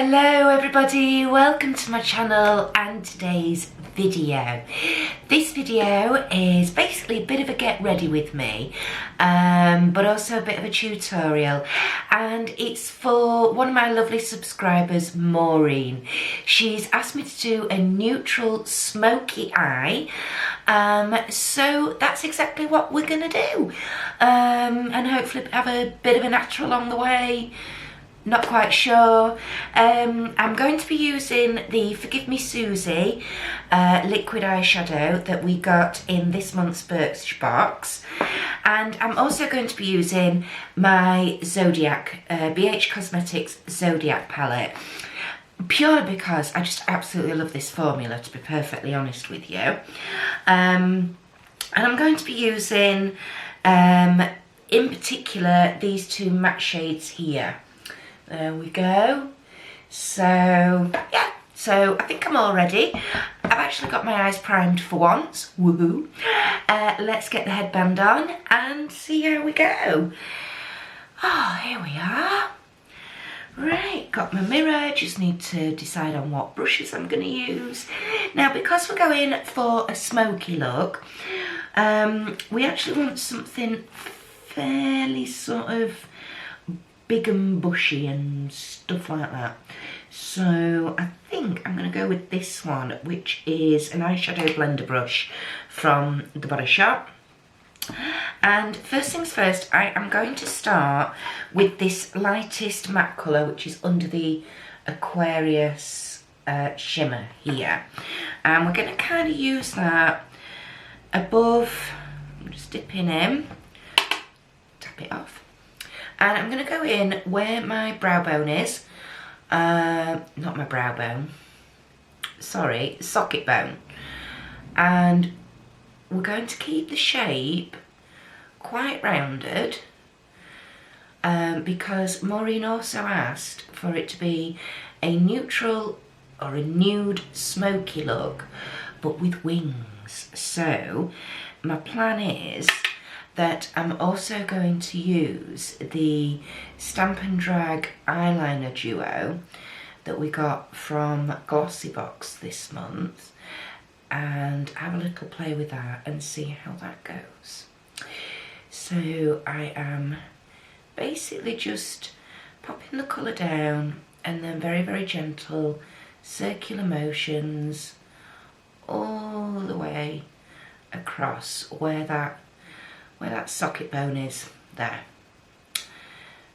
Hello everybody, welcome to my channel and today's video. This video is basically a bit of a get ready with me, but also a bit of a tutorial, and it's for one of my lovely subscribers, Maureen. She's asked me to do a neutral smoky eye, so that's exactly what we're gonna do, and hopefully have a bit of a natural along the way. Not quite sure. I'm going to be using the Forgive Me Susie liquid eyeshadow that we got in this month's Birchbox, and I'm also going to be using my Zodiac, BH Cosmetics Zodiac palette, purely because I just absolutely love this formula, to be perfectly honest with you. And I'm going to be using, in particular, these two matte shades here. There we go. So, yeah, so I think I'm all ready. I've actually got my eyes primed for once. Woohoo. Let's get the headband on and see how we go. Oh, here we are. Right, got my mirror. Just need to decide on what brushes I'm going to use. Now, because we're going for a smoky look, we actually want something fairly sort of big and bushy and stuff like that. So I think I'm going to go with this one, which is an eyeshadow blender brush from the Body Shop. And first things first, I am going to start with this lightest matte colour, which is under the Aquarius shimmer here. And we're going to kind of use that above. I'm just dipping in, tap it off. And I'm going to go in where my brow bone is, not my brow bone, sorry, socket bone. And we're going to keep the shape quite rounded, because Maureen also asked for it to be a neutral or a nude smoky look, but with wings. So my plan is that I'm also going to use the Stamp and Drag eyeliner duo that we got from Glossybox this month, and have a little play with that and see how that goes. So I am basically just popping the colour down and then very, very gentle circular motions all the way across where that socket bone is there.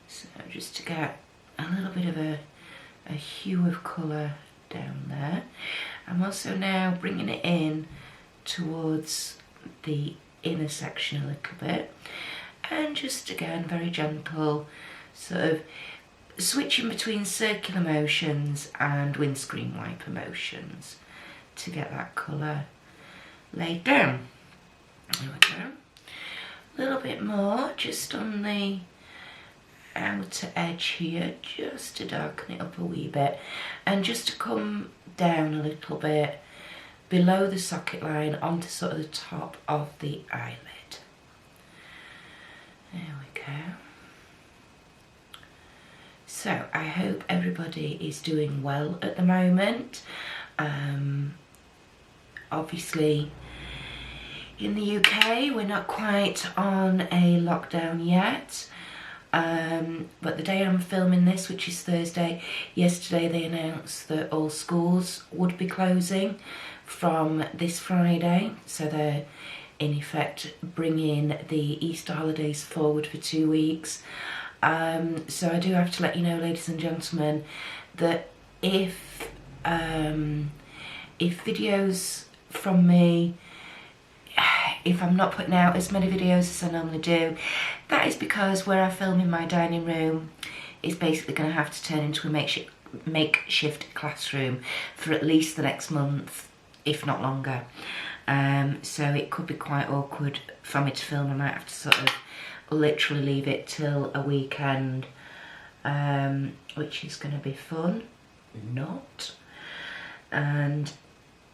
So just to get a little bit of a hue of colour down there. I'm also now bringing it in towards the inner section a little bit, and just again very gentle, sort of switching between circular motions and windscreen wiper motions to get that colour laid down. There we go. A little bit more just on the outer edge here, just to darken it up a wee bit, and just to come down a little bit below the socket line onto sort of the top of the eyelid. There we go. So I hope everybody is doing well at the moment. Obviously, in the UK, we're not quite on a lockdown yet, but the day I'm filming this, which is Thursday, yesterday they announced that all schools would be closing from this Friday, so they're in effect bringing the Easter holidays forward for 2 weeks. So I do have to let you know, ladies and gentlemen, that if videos from me, if I'm not putting out as many videos as I normally do, that is because where I film in my dining room is basically going to have to turn into a makeshift classroom for at least the next month, if not longer. So it could be quite awkward for me to film. I might have to sort of literally leave it till a weekend, which is going to be fun. Not. And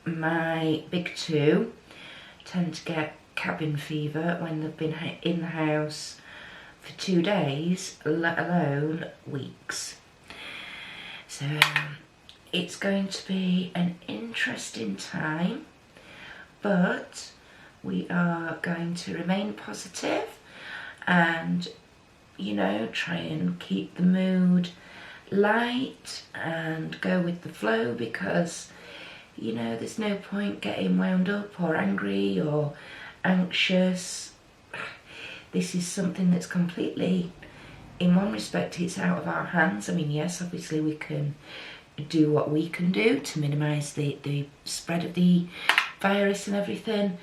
my big two tend to get cabin fever when they've been in the house for 2 days, let alone weeks. So it's going to be an interesting time, but we are going to remain positive and, you know, try and keep the mood light and go with the flow, because, you know, there's no point getting wound up or angry or anxious. This is something that's completely, in one respect, it's out of our hands. I mean, yes, obviously we can do what we can do to minimise the spread of the virus and everything,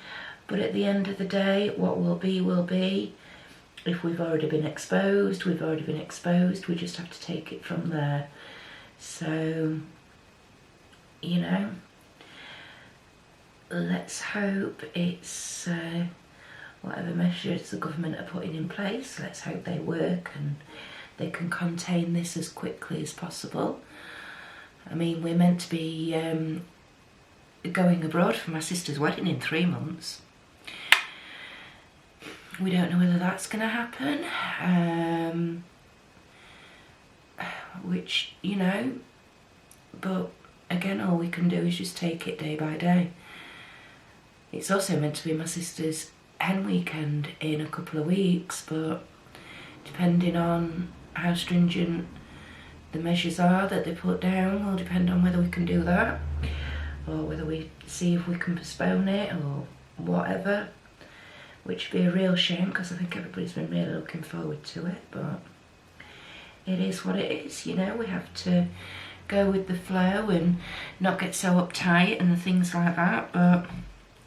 but at the end of the day, what will be will be. If we've already been exposed, we've already been exposed. We just have to take it from there. So, you know, let's hope it's whatever measures the government are putting in place, let's hope they work and they can contain this as quickly as possible. I mean, we're meant to be going abroad for my sister's wedding in 3 months. We don't know whether that's going to happen, which, you know, but again, all we can do is just take it day by day. It's also meant to be my sister's hen weekend in a couple of weeks, but depending on how stringent the measures are that they put down will depend on whether we can do that, or whether we see if we can postpone it or whatever. Which would be a real shame, because I think everybody's been really looking forward to it, but it is what it is, you know. We have to go with the flow and not get so uptight and things like that. But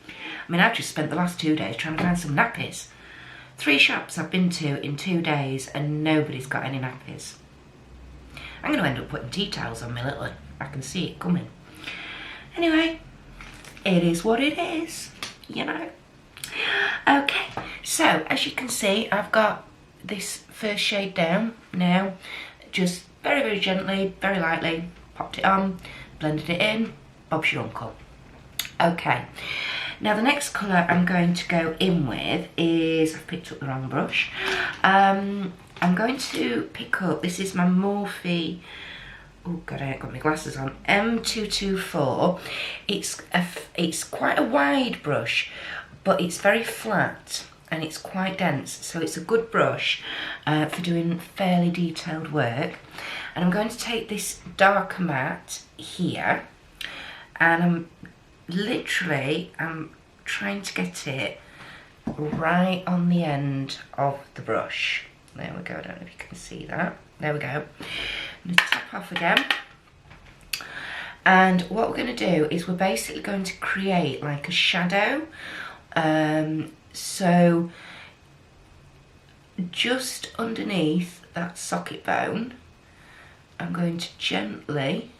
I mean, I've just spent the last 2 days trying to find some nappies. 3 shops I've been to in 2 days and nobody's got any nappies. I'm going to end up putting tea towels on me, little. I can see it coming. Anyway, it is what it is, you know. Okay, so as you can see, I've got this first shade down now. Just very, very gently, very lightly, popped it on, blended it in, Bob's your uncle. Okay, now the next colour I'm going to go in with is, I've picked up the wrong brush. I'm going to pick up, this is my Morphe, oh god, I ain't got my glasses on, M224. It's quite a wide brush, but it's very flat and it's quite dense, so it's a good brush for doing fairly detailed work. And I'm going to take this darker matte here, and I'm trying to get it right on the end of the brush. There we go, I don't know if you can see that. There we go. I'm going to tap off again. And what we're going to do is we're basically going to create like a shadow. So just underneath that socket bone, I'm going to gently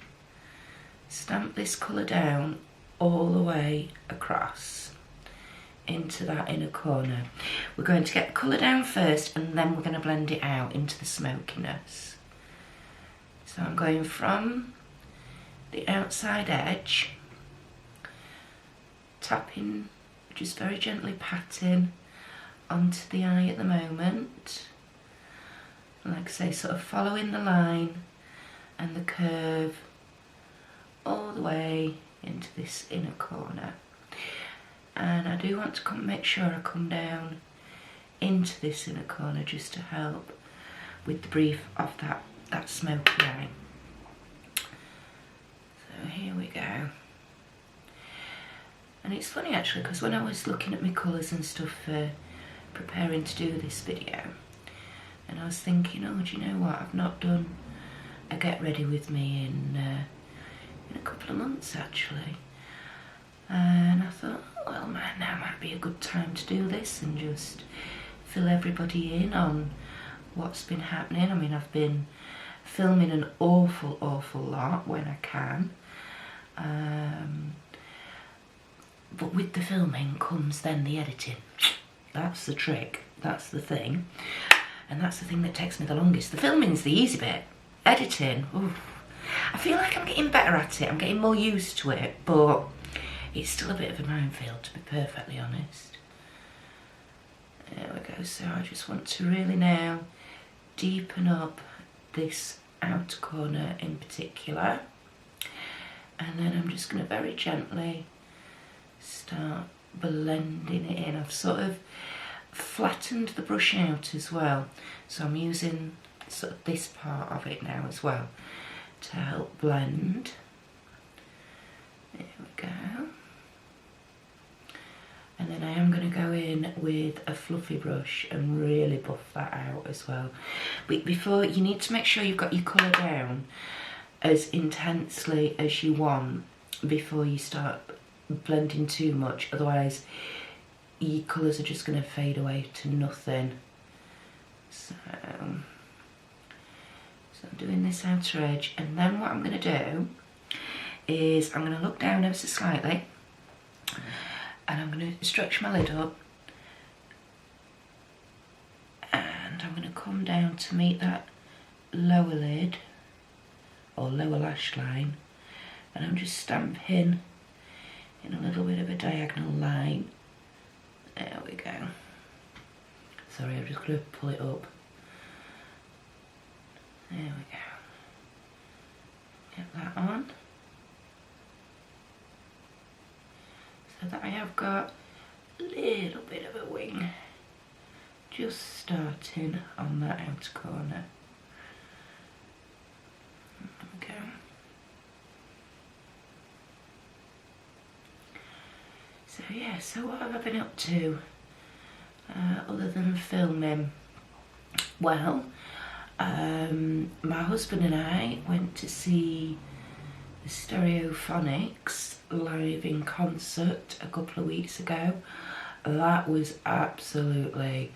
stamp this colour down all the way across into that inner corner. We're going to get the colour down first and then we're going to blend it out into the smokiness. So I'm going from the outside edge, tapping, just very gently patting onto the eye at the moment. Like I say, sort of following the line and the curve all the way into this inner corner. And I do want to make sure I come down into this inner corner just to help with the brief of that smoky eye. So here we go. And it's funny actually, because when I was looking at my colours and stuff for preparing to do this video, and I was thinking, oh, do you know what, I've not done a get ready with me in a couple of months actually. And I thought, oh, well, man, now might be a good time to do this and just fill everybody in on what's been happening. I mean, I've been filming an awful lot when I can. But with the filming comes then the editing. That's the trick, that's the thing. And that's the thing that takes me the longest. The filming's the easy bit. Editing, oof. I feel like I'm getting better at it, I'm getting more used to it, but it's still a bit of a minefield, to be perfectly honest. There we go, so I just want to really now deepen up this outer corner in particular. And then I'm just going to very gently start blending it in. I've sort of flattened the brush out as well, so I'm using sort of this part of it now as well to help blend. There we go. And then I am going to go in with a fluffy brush and really buff that out as well. But before, you need to make sure you've got your colour down as intensely as you want before you start blending too much, otherwise your colours are just going to fade away to nothing. So I'm doing this outer edge, and then what I'm going to do is I'm going to look down ever so slightly, and I'm going to stretch my lid up, and I'm going to come down to meet that lower lid or lower lash line, and I'm just stamping in a little bit of a diagonal line. There we go. Sorry, I'm just going to pull it up. There we go. Get that on. So that I have got a little bit of a wing just starting on that outer corner. There we go. So yeah, so what have I been up to other than filming? Well, my husband and I went to see the Stereophonics live in concert a couple of weeks ago. That was absolutely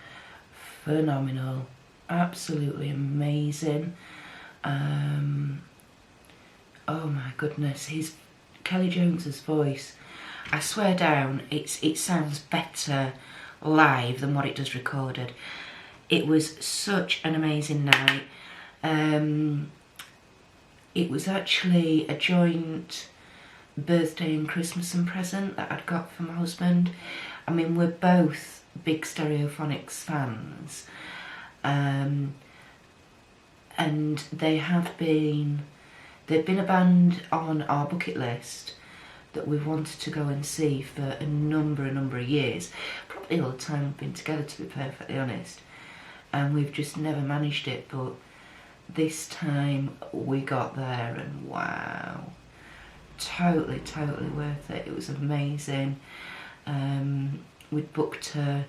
phenomenal, absolutely amazing. Oh my goodness, Kelly Jones's voice, I swear down, it sounds better live than what it does recorded. It was such an amazing night. It was actually a joint birthday and Christmas and present that I'd got for my husband. I mean, we're both big Stereophonics fans. And they've been a band on our bucket list that we've wanted to go and see for a number of years. Probably all the time we've been together, to be perfectly honest. And we've just never managed it, but this time we got there, and wow, totally worth it. It was amazing. We'd booked a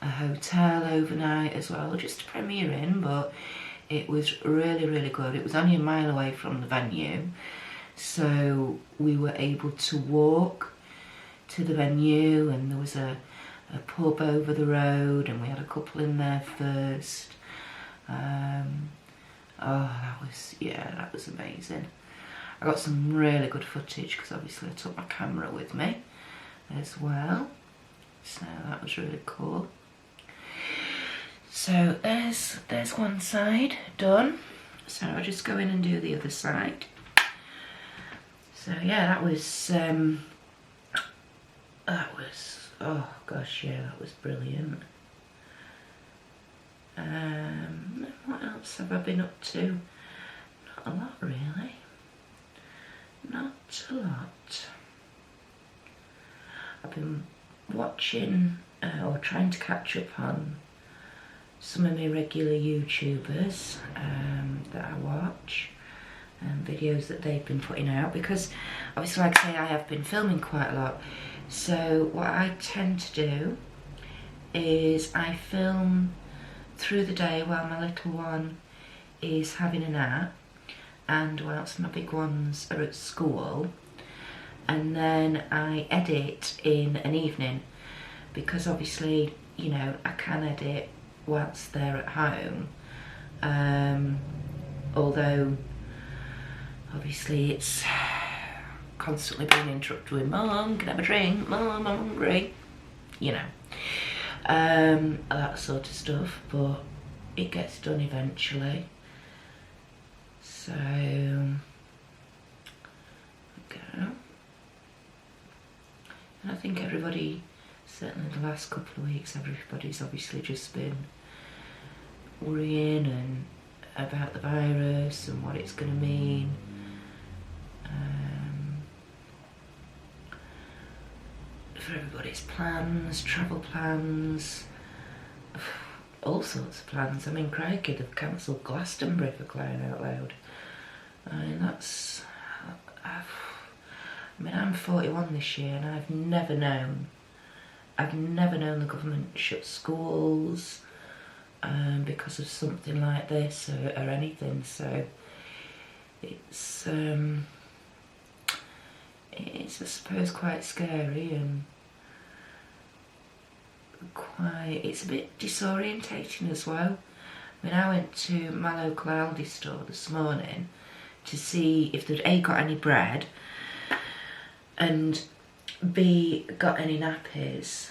hotel overnight as well, just to premiere in, but it was really good. It was only a mile away from the venue, so we were able to walk to the venue, and there was a pub over the road, and we had a couple in there first. Oh, that was amazing. I got some really good footage because obviously I took my camera with me as well, so that was really cool. So there's one side done, so I'll just go in and do the other side. So yeah, that was oh gosh, yeah, that was brilliant. What else have I been up to? Not a lot, really. Not a lot. I've been watching or trying to catch up on some of my regular YouTubers that I watch, and videos that they've been putting out, because obviously, like I say, I have been filming quite a lot. So what I tend to do is I film through the day while my little one is having a nap and whilst my big ones are at school, and then I edit in an evening, because obviously, you know, I can edit whilst they're at home, although obviously it's constantly being interrupted with, "Mum, can I have a drink? Mum, I'm hungry," you know, that sort of stuff, but it gets done eventually. So there we go. And I think everybody, certainly the last couple of weeks, everybody's obviously just been worrying and about the virus and what it's going to mean. For everybody's plans, travel plans, all sorts of plans. I mean, crikey, they've cancelled Glastonbury, for crying out loud. I mean, that's... I mean, I'm 41 this year and I've never known the government shut schools because of something like this or anything. So it's I suppose quite scary and it's a bit disorientating as well. I mean, I went to my local Aldi store this morning to see if they'd A, got any bread, and B, got any nappies,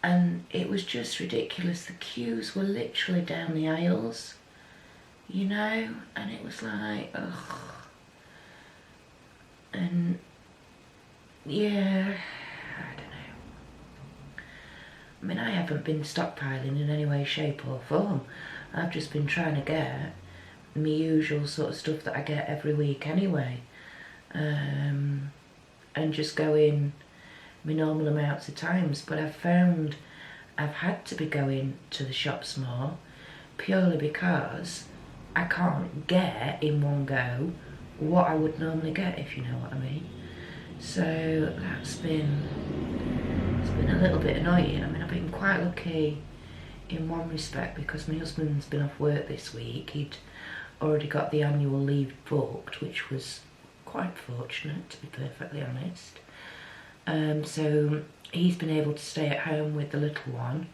and it was just ridiculous. The queues were literally down the aisles, you know, and it was like, ugh. And yeah, I don't know. I mean, I haven't been stockpiling in any way, shape or form. I've just been trying to get my usual sort of stuff that I get every week anyway. And just go in my normal amounts of times. But I've found I've had to be going to the shops more purely because I can't get in one go what I would normally get, if you know what I mean. So it's been a little bit annoying. I mean, I've been quite lucky in one respect because my husband's been off work this week. He'd already got the annual leave booked, which was quite fortunate, to be perfectly honest. So he's been able to stay at home with the little one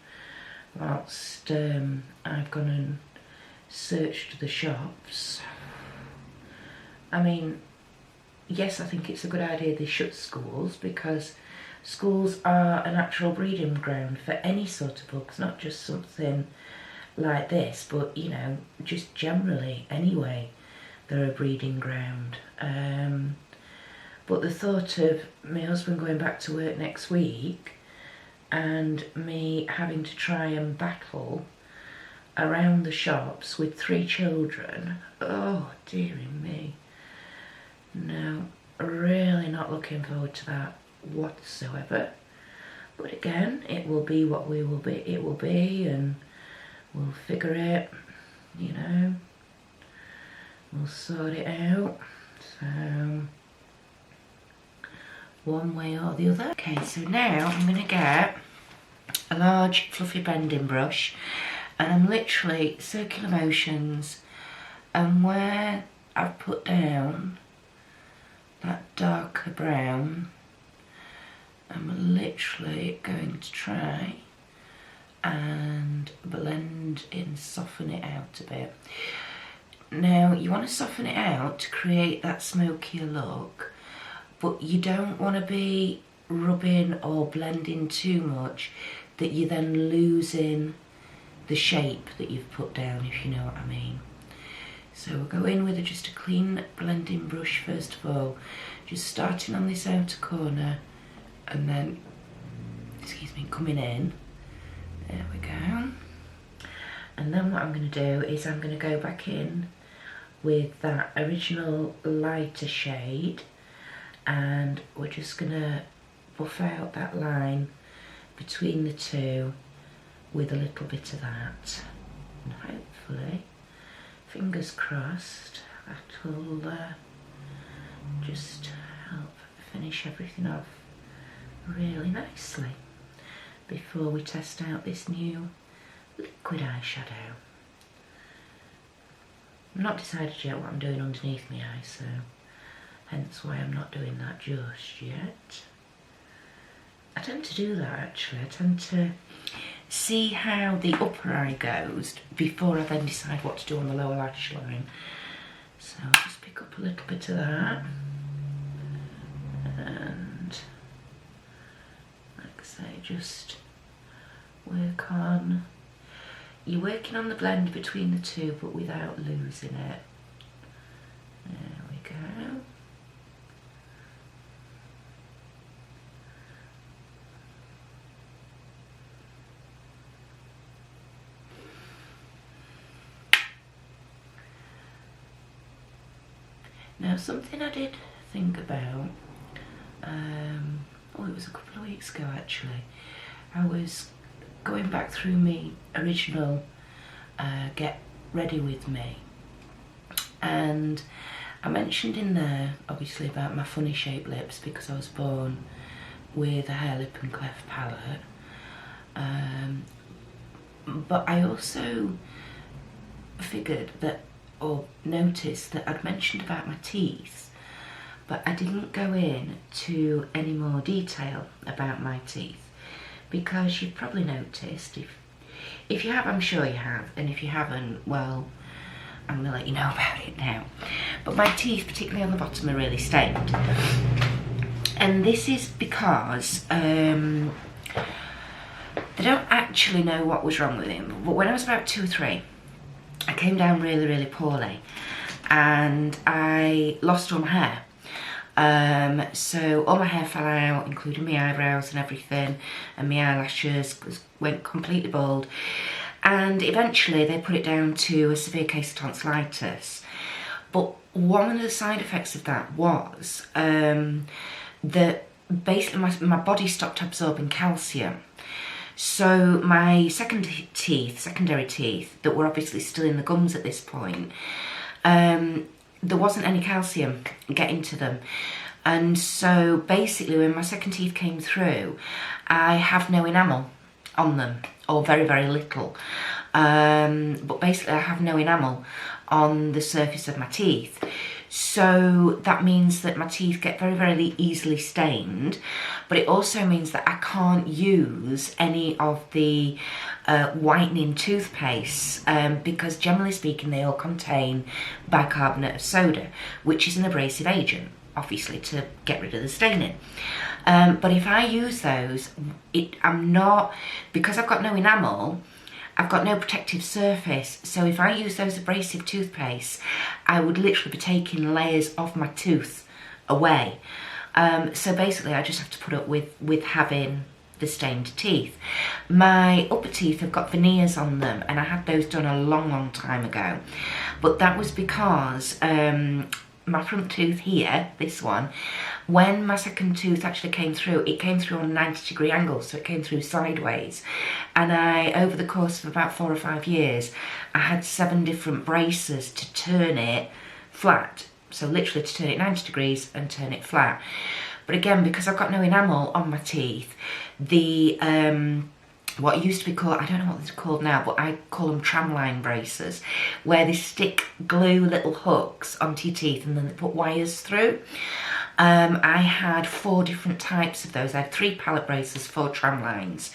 whilst I've gone and searched the shops. I mean, yes, I think it's a good idea they shut schools because schools are a natural breeding ground for any sort of bugs, not just something like this, but, you know, just generally anyway, they're a breeding ground. But the thought of my husband going back to work next week and me having to try and battle around the shops with 3 children, oh dearie me. No, really not looking forward to that whatsoever. But again, it will be what it will be, and we'll figure it, you know, we'll sort it out. So one way or the other. Okay, so now I'm going to get a large fluffy bending brush and I'm literally circular motions, and where I've put down that darker brown, I'm literally going to try and blend in, soften it out a bit. Now you want to soften it out to create that smokier look, but you don't want to be rubbing or blending too much that you're then losing the shape that you've put down, if you know what I mean. So we'll go in with just a clean blending brush first of all, just starting on this outer corner and then, excuse me, coming in. There we go. And then what I'm going to do is I'm going to go back in with that original lighter shade, and we're just going to buff out that line between the two with a little bit of that, and hopefully, fingers crossed, that will just help finish everything off really nicely before we test out this new liquid eyeshadow. I'm not decided yet what I'm doing underneath my eye, so hence why I'm not doing that just yet. I tend to do that actually. I tend to see how the upper eye goes before I then decide what to do on the lower lash line. So I'll just pick up a little bit of that, and like I say, just work on, you're working on the blend between the two but without losing it. There we go. Now, something I did think about, it was a couple of weeks ago actually. I was going back through my original Get Ready With Me, and I mentioned in there obviously about my funny shaped lips because I was born with a hair, lip and cleft palette, but I also figured that, or noticed that I'd mentioned about my teeth, but I didn't go into any more detail about my teeth, because you've probably noticed, if you have, I'm sure you have, and if you haven't, well, I'm going to let you know about it now. But my teeth, particularly on the bottom, are really stained. And this is because they don't actually know what was wrong with him. But when I was about 2 or 3, I came down really, really poorly, and I lost all my hair. So all my hair fell out, including my eyebrows and everything, and my eyelashes went completely bald. And eventually they put it down to a severe case of tonsillitis. But one of the side effects of that was that basically my body stopped absorbing calcium. So my secondary teeth that were obviously still in the gums at this point, there wasn't any calcium getting to them. And so basically when my second teeth came through, I have no enamel on them, or very, very little. But basically I have no enamel on the surface of my teeth. So that means that my teeth get very, very easily stained, but it also means that I can't use any of the whitening toothpaste, because generally speaking they all contain bicarbonate of soda, which is an abrasive agent, obviously, to get rid of the staining. But if I use those, because I've got no enamel, I've got no protective surface, so if I use those abrasive toothpaste, I would literally be taking layers of my tooth away. So basically I just have to put up with having the stained teeth. My upper teeth have got veneers on them, and I had those done a long, long time ago. But that was because my front tooth here, this one, when my second tooth actually came through, it came through on a 90-degree angle, so it came through sideways. And over the course of about 4 or 5 years, I had 7 different braces to turn it flat. So literally to turn it 90 degrees and turn it flat. But again, because I've got no enamel on my teeth, the what used to be called, I don't know what they're called now, but I call them tramline braces, where they stick glue little hooks onto your teeth and then they put wires through. I had 4 different types of those. I had 3 pallet braces, 4 tramlines.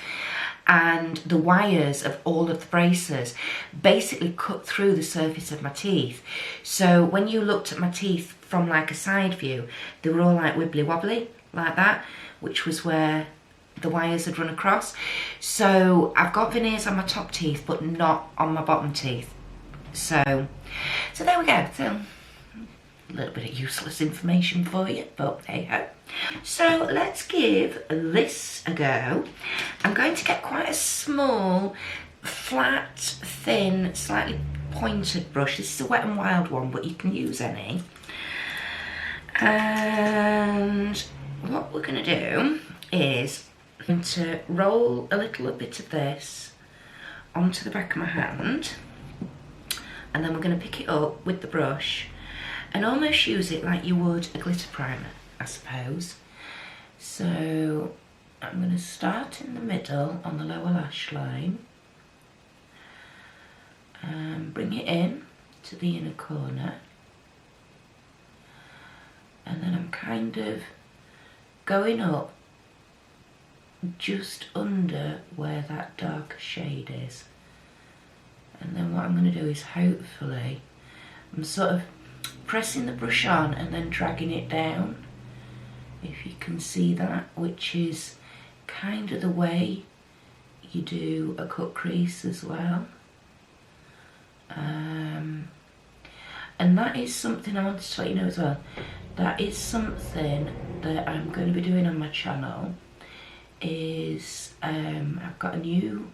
And the wires of all of the braces basically cut through the surface of my teeth. So when you looked at my teeth from like a side view, they were all like wibbly wobbly, like that, which was where the wires had run across. So I've got veneers on my top teeth, but not on my bottom teeth. So there we go. So a little bit of useless information for you, but hey ho. So let's give this a go. I'm going to get quite a small, flat, thin, slightly pointed brush. This is a Wet n Wild one, but you can use any. And what we're going to do is I'm going to roll a little bit of this onto the back of my hand, and then we're going to pick it up with the brush and almost use it like you would a glitter primer, I suppose. So I'm going to start in the middle on the lower lash line and bring it in to the inner corner, and then I'm kind of going up just under where that darker shade is. And then what I'm going to do is hopefully, I'm sort of pressing the brush on and then dragging it down, if you can see that, which is kind of the way you do a cut crease as well. And that is something I wanted to let you know as well. That is something that I'm going to be doing on my channel. I've got a new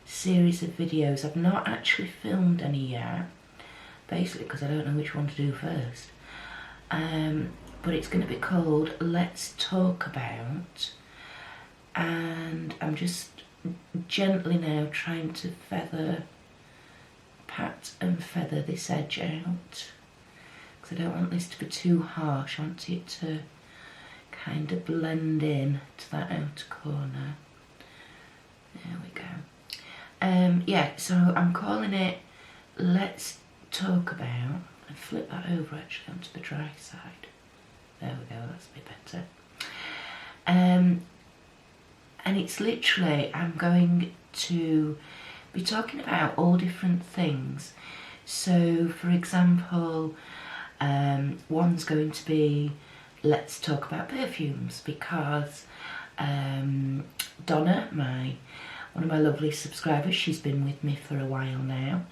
series of videos. I've not actually filmed any yet, basically because I don't know which one to do first. but it's going to be called Let's Talk About, and I'm just gently now trying to pat and feather this edge out, because I don't want this to be too harsh. I want it to kind of blend in to that outer corner. There we go. Yeah, so I'm calling it Let's Talk About. I flip that over actually onto the dry side. There we go, that's a bit better. And it's literally, I'm going to be talking about all different things. So for example, one's going to be let's talk about perfumes, because Donna, one of my lovely subscribers, she's been with me for a while now,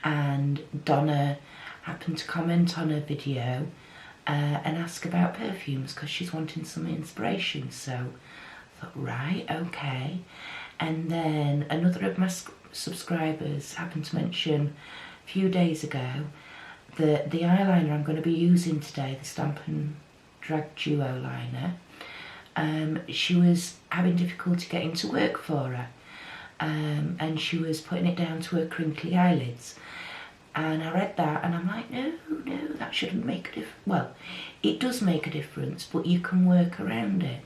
and Donna happened to comment on a video and ask about perfumes because she's wanting some inspiration. So I thought, right, okay. And then another of my subscribers happened to mention a few days ago that the eyeliner I'm going to be using today, the Stamp and Drag Duo liner, she was having difficulty getting to work for her, and she was putting it down to her crinkly eyelids. And I read that and I'm like, no, that shouldn't make a difference. Well, it does make a difference, but you can work around it.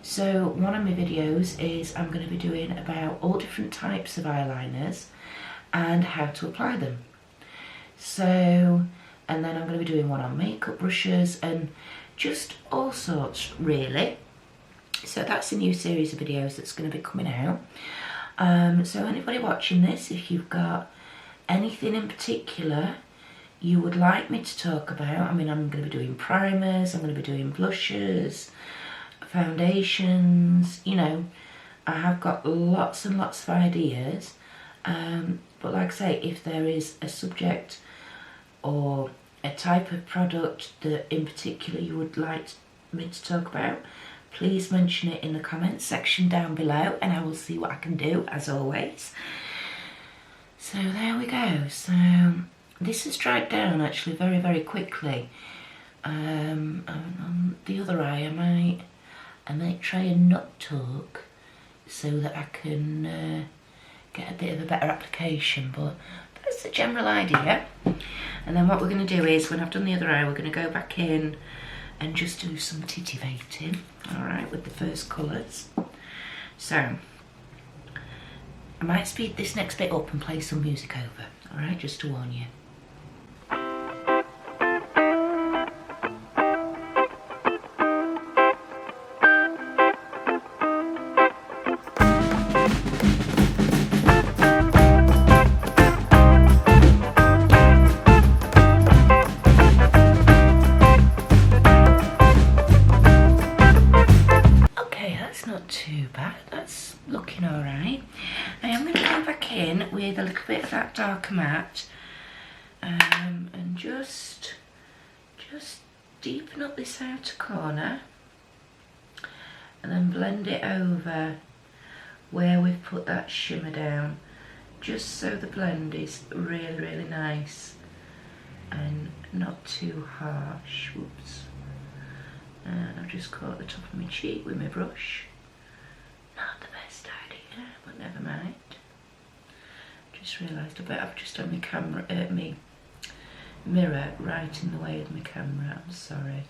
So one of my videos is I'm going to be doing about all different types of eyeliners and how to apply them. So, and then I'm going to be doing one on makeup brushes and just all sorts really. So that's a new series of videos that's going to be coming out. So anybody watching this, if you've got anything in particular you would like me to talk about, I mean, I'm going to be doing primers, I'm going to be doing blushes, foundations, you know, I have got lots and lots of ideas, but like I say, if there is a subject or a type of product that in particular you would like me to talk about, please mention it in the comments section down below and I will see what I can do, as always. So there we go. So this has dried down actually very, very quickly. On the other eye I might try and not talk so that I can get a bit of a better application, but that's the general idea. And then what we're going to do is, when I've done the other eye, we're going to go back in and just do some titivating, alright, with the first colours. So I might speed this next bit up and play some music over, alright, just to warn you. Too bad, that's looking alright. I am going to go back in with a little bit of that darker matte and just deepen up this outer corner and then blend it over where we've put that shimmer down, just so the blend is really, really nice and not too harsh. Whoops. And I've just caught the top of my cheek with my brush. Not the best idea, but never mind. Just realised I've just had my camera, my mirror right in the way of my camera. I'm sorry.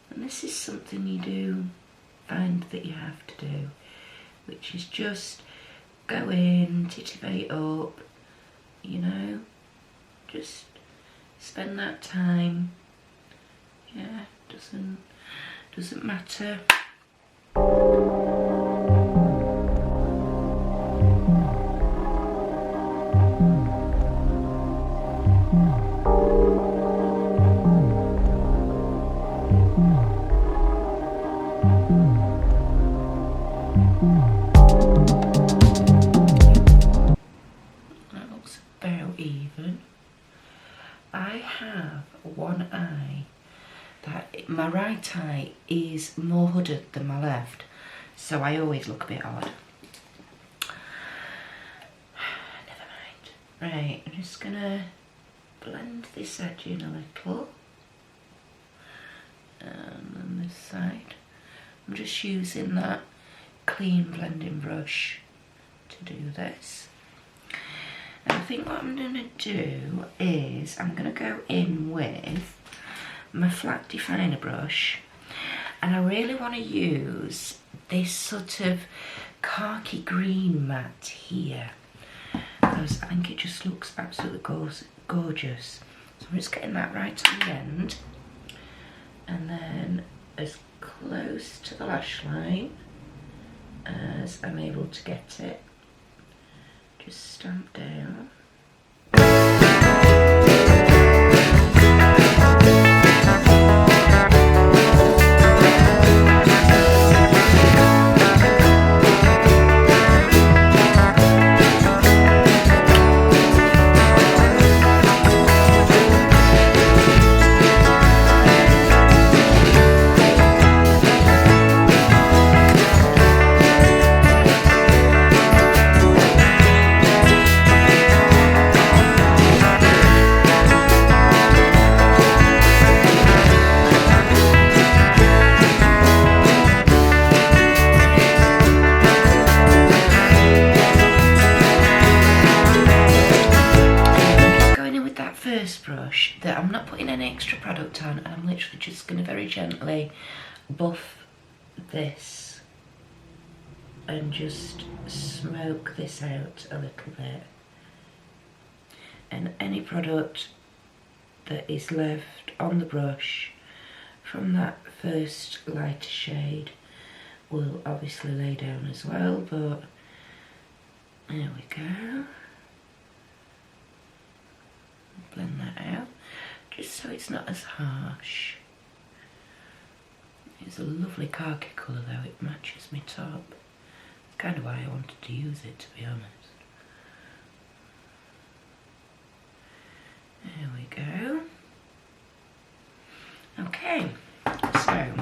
And this is something you do find that you have to do, which is just go in, titivate up, you know. Just spend that time. Yeah, doesn't matter. That looks about even. I have one eye that my right eye is more hooded than my left, so I always look a bit odd. Right, I'm just gonna blend this edge in a little. And on this side, I'm just using that clean blending brush to do this. And I think what I'm gonna do is I'm gonna go in with my flat definer brush, and I really want to use this sort of khaki green matte here, because I think it just looks absolutely gorgeous. So I'm just getting that right to the end, and then as close to the lash line as I'm able to get it, just stamp down. Brush that I'm not putting any extra product on, and I'm literally just going to very gently buff this and just smoke this out a little bit, and any product that is left on the brush from that first lighter shade will obviously lay down as well, but there we go. Blend that out just so it's not as harsh. It's a lovely khaki colour though, it matches my top. That's kind of why I wanted to use it, to be honest. There we go. Okay, so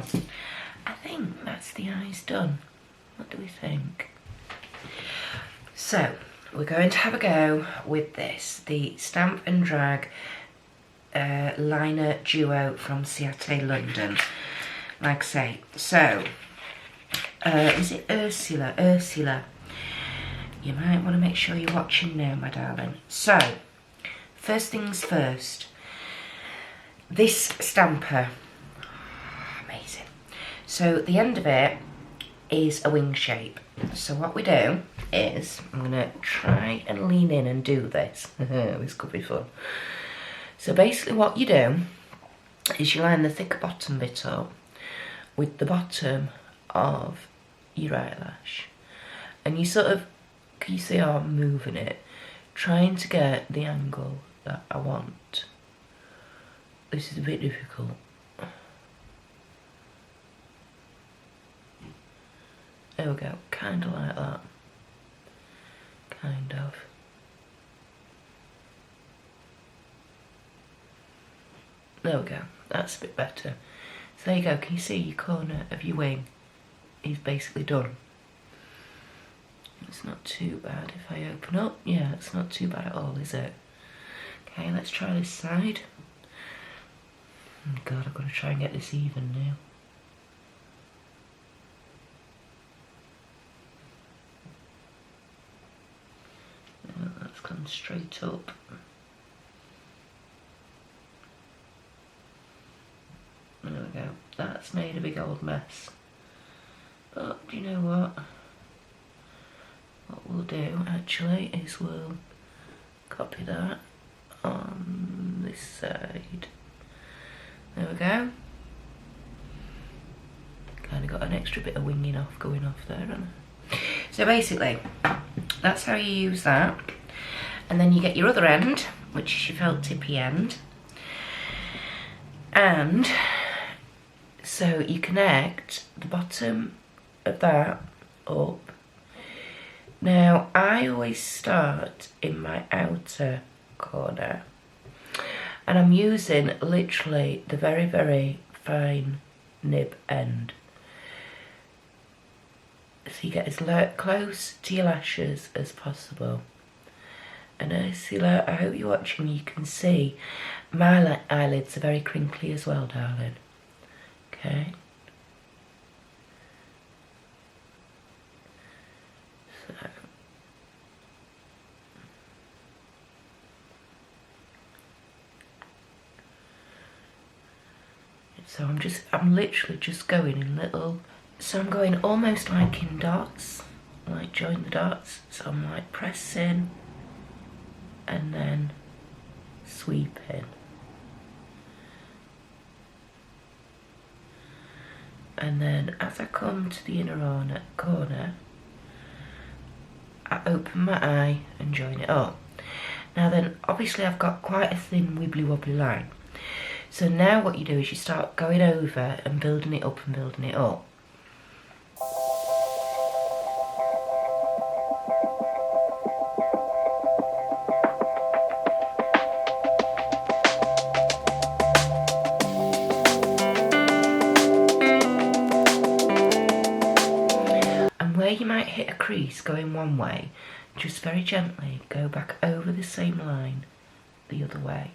I think that's the eyes done. What do we think? So we're going to have a go with this, the Stamp and Drag liner duo from Ciate London. Like I say, so is it Ursula? Ursula. You might want to make sure you're watching now, my darling. So, first things first. This stamper, amazing. So the end of it is a wing shape. So what we do is, I'm going to try and lean in and do this. This could be fun. So basically what you do is you line the thicker bottom bit up with the bottom of your eyelash. And you sort of, can you see how I'm moving it? Trying to get the angle that I want. This is a bit difficult. There we go, kind of like that. Kind of. There we go, that's a bit better. So there you go, can you see your corner of your wing is basically done. It's not too bad if I open up. Yeah, it's not too bad at all, is it? Okay, let's try this side. Oh God, I've got to try and get this even now. That's come straight up. There we go. That's made a big old mess. But do you know what? What we'll do actually is we'll copy that on this side. There we go. Kind of got an extra bit of winging off going off there, haven't I? So basically, that's how you use that. And then you get your other end, which is your felt tippy end. And so you connect the bottom of that up. Now, I always start in my outer corner, and I'm using literally the very, very fine nib end. So you get as close to your lashes as possible. And Ursula, I hope you're watching, you can see my eyelids are very crinkly as well, darling. Okay. So I'm literally just going in little, so I'm going almost like in dots, like join the dots. So I'm like pressing and then sweeping. And then as I come to the inner corner, I open my eye and join it up. Now then, obviously I've got quite a thin wibbly wobbly line. So now what you do is you start going over and building it up and building it up. And where you might hit a crease going one way, just very gently go back over the same line the other way.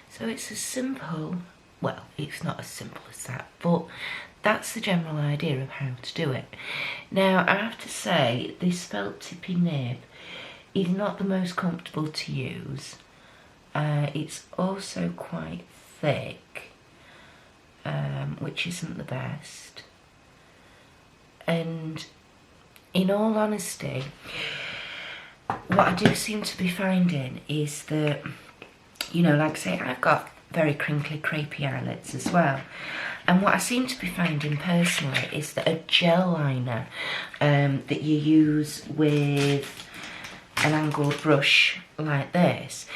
So it's as simple, well, it's not as simple as that, but that's the general idea of how to do it. Now, I have to say, this felt tippy nib is not the most comfortable to use. It's also quite thick, which isn't the best. And in all honesty, what I do seem to be finding is that, you know, like I say, I've got very crinkly, crepey eyelids as well. And what I seem to be finding personally is that a gel liner that you use with an angled brush like this,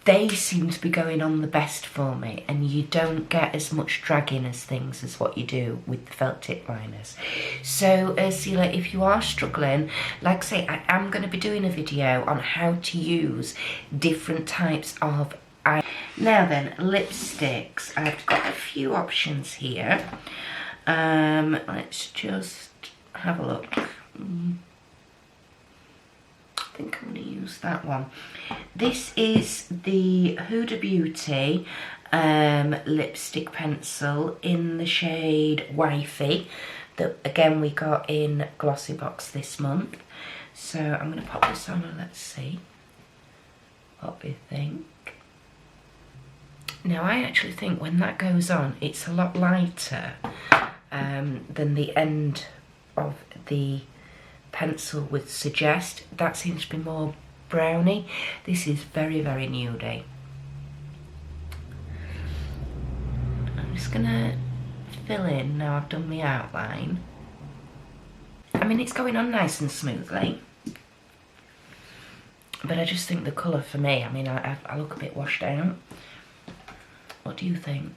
they seem to be going on the best for me, and you don't get as much dragging as things as what you do with the felt tip liners. So Ursula, if you are struggling, like I say, I am going to be doing a video on how to use different types of eye. Now then, lipsticks. I've got a few options here. Let's just have a look. I think I'm going to use that one. This is the Huda Beauty lipstick pencil in the shade Wifey, that again we got in Glossy Box this month. So I'm going to pop this on and let's see what we think. Now I actually think when that goes on, it's a lot lighter than the end of the pencil would suggest. That seems to be more browny. This is very, very nudey. I'm just gonna fill in now I've done the outline. I mean, it's going on nice and smoothly, but I just think the colour for me, I mean, I look a bit washed out. What do you think?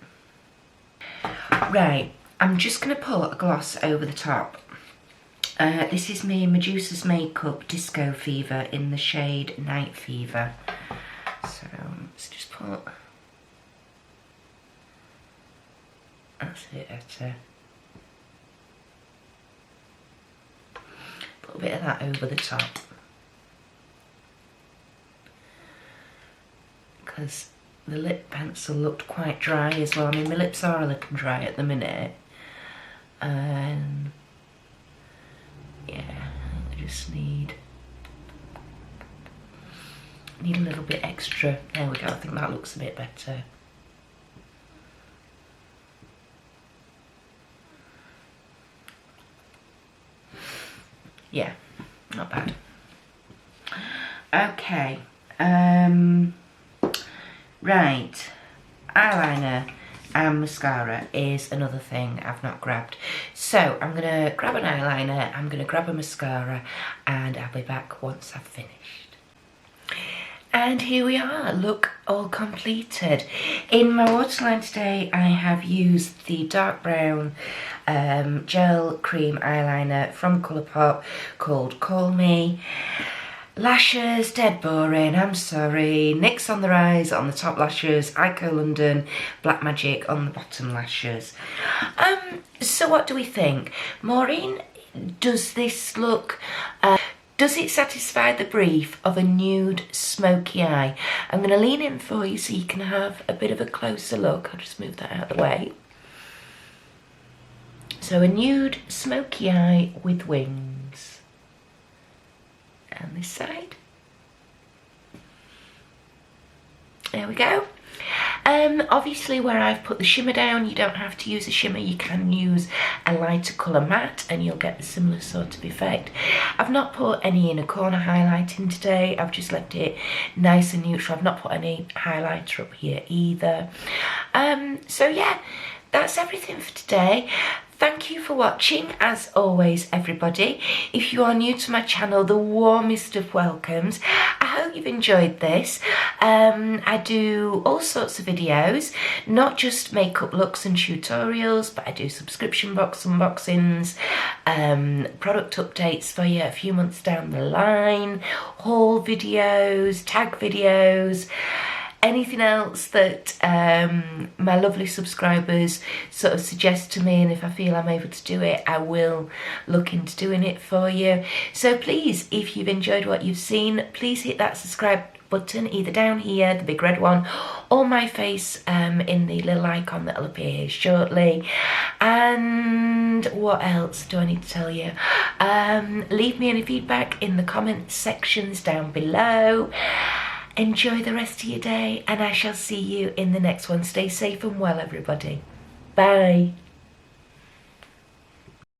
Right, I'm just gonna put a gloss over the top. This is me Medusa's Makeup Disco Fever in the shade Night Fever. So let's just put, that's it, put a bit of that over the top, because the lip pencil looked quite dry as well. I mean, my lips are a little dry at the minute, and yeah, I just need a little bit extra. There we go, I think that looks a bit better. Yeah, not bad. Okay, right, eyeliner and mascara is another thing I've not grabbed. So I'm gonna grab an eyeliner, I'm gonna grab a mascara, and I'll be back once I've finished. And here we are, look all completed. In my waterline today, I have used the dark brown gel cream eyeliner from Colourpop called Call Me. Lashes, dead boring, I'm sorry. NYX on the rise on the top lashes, Ico London, Black Magic on the bottom lashes. So what do we think? Maureen, does this look, does it satisfy the brief of a nude smoky eye? I'm going to lean in for you so you can have a bit of a closer look. I'll just move that out of the way. So a nude smoky eye with wings. And this side. There we go. Obviously where I've put the shimmer down, you don't have to use a shimmer, you can use a lighter colour matte and you'll get a similar sort of effect. I've not put any inner corner highlighting today, I've just left it nice and neutral. I've not put any highlighter up here either. So yeah, that's everything for today. Thank you for watching, as always, everybody. If you are new to my channel, the warmest of welcomes. I hope you've enjoyed this. I do all sorts of videos, not just makeup looks and tutorials, but I do subscription box unboxings, product updates for you a few months down the line, haul videos, tag videos, anything else that my lovely subscribers sort of suggest to me, and if I feel I'm able to do it, I will look into doing it for you. So please, if you've enjoyed what you've seen, please hit that subscribe button either down here, the big red one, or my face in the little icon that'll appear here shortly. And what else do I need to tell you? Leave me any feedback in the comment sections down below. Enjoy the rest of your day, and I shall see you in the next one. Stay safe and well, everybody. Bye.